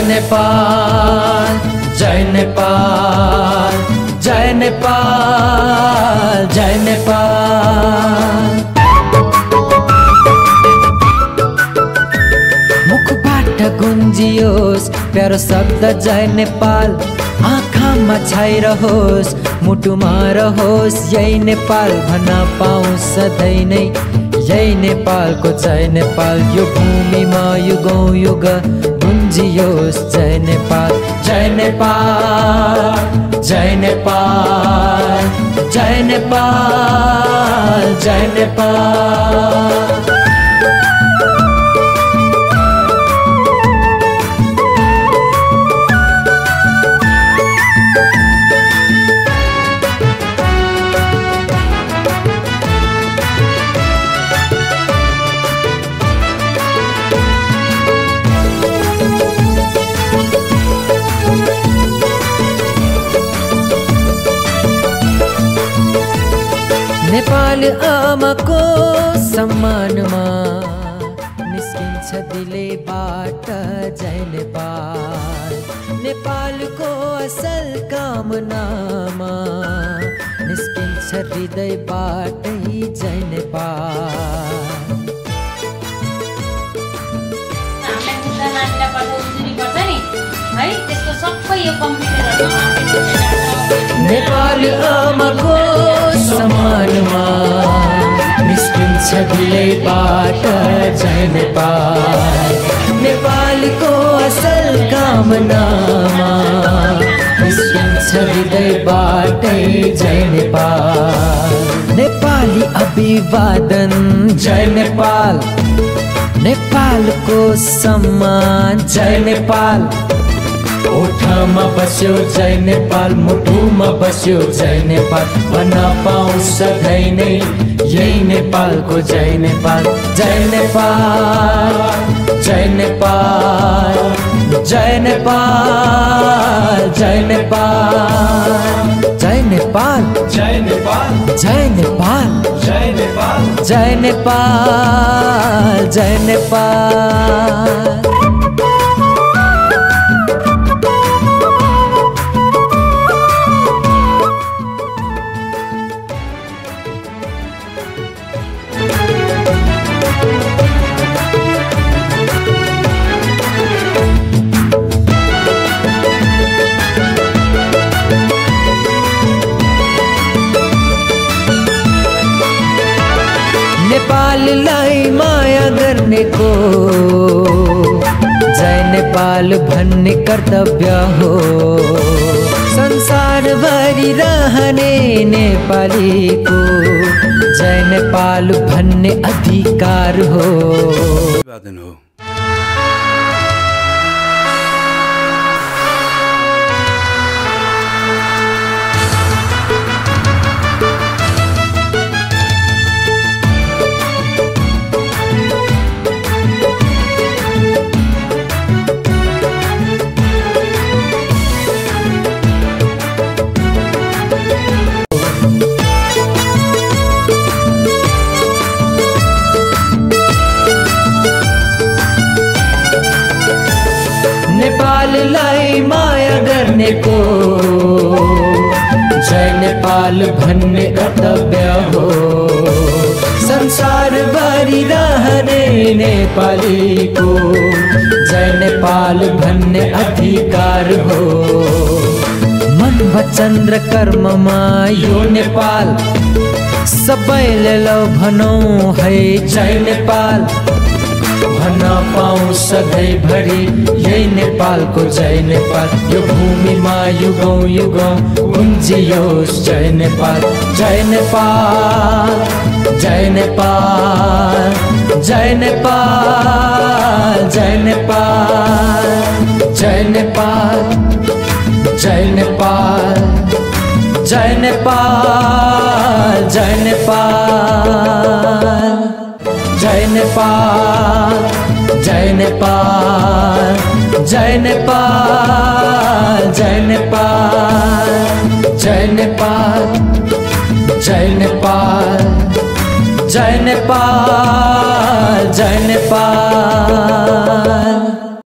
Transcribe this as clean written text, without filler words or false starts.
नेपाल जय नेपाल जय नेपाल जय नेपाल। मुखबाट गुन्जियोस् प्यारो शब्द जय नेपाल, आँखामा छाइरहोस् मुटुमा रहोस् यही नेपाल भन्न पाऊँ सधैँ नै यही नेपालको जय नेपाल। यो भूमिमा युगौं युग गुन्जियोस् जय नेपाल जय नेपाल जय नेपाल जय नेपाल जय नेपाल। नेपाल आमाको सम्मानमा निस्किन्छ दिलैबाट जय नेपाल। नेपालको असल कामनामा निस्किन्छ हृदयबाटै जय नेपाल। नेपाल आमाको सम्मानमा निस्किन्छ दिलैबाट जय नेपाल। नेपालको असल कामनामा निस्किन्छ हृदयबाटै जय नेपाल। नेपाली अभिवादन जय नेपाल, नेपालको सम्मान जय नेपाल। ओठमा बस्यो जय नेपाल, मुटुमा बस्यो जय नेपाल भन्न पाऊँ सधैँ नै यही नेपालको जय नेपाल। जय नेपाल जय नेपाल जय नेपाल जय नेपाल जय नेपाल जय नेपाल जय नेपाल जय नेपाल जय नेपाल जय नेपाल। नेपाललाई माया गर्नेको जय नेपाल भन्ने कर्तव्य हो। संसारभरि रहने नेपालीको जय नेपाल भन्ने अधिकार हो। नेपाललाई माया गर्नेको जय नेपाल भन्ने कर्तव्य हो। संसारभरि रहने नेपालीको जय नेपाल भन्ने अधिकार हो। मन वचन र कर्ममा यो नेपाल सबैले लौ भनौँ है जय नेपाल भन्न पाऊँ सधैँभरि यही नेपालको जय नेपाल। यो भूमिमा युगौं युगौं गुन्जियोस् जय नेपाल जय नेपाल जय नेपाल जय नेपाल जय नेपाल जय नेपाल जय नेपाल जय नेपाल जय नेपाल जय नेपाल जय नेपाल जय नेपाल जय नेपाल जय नेपाल जय नेपाल जय नेपाल जय नेपाल।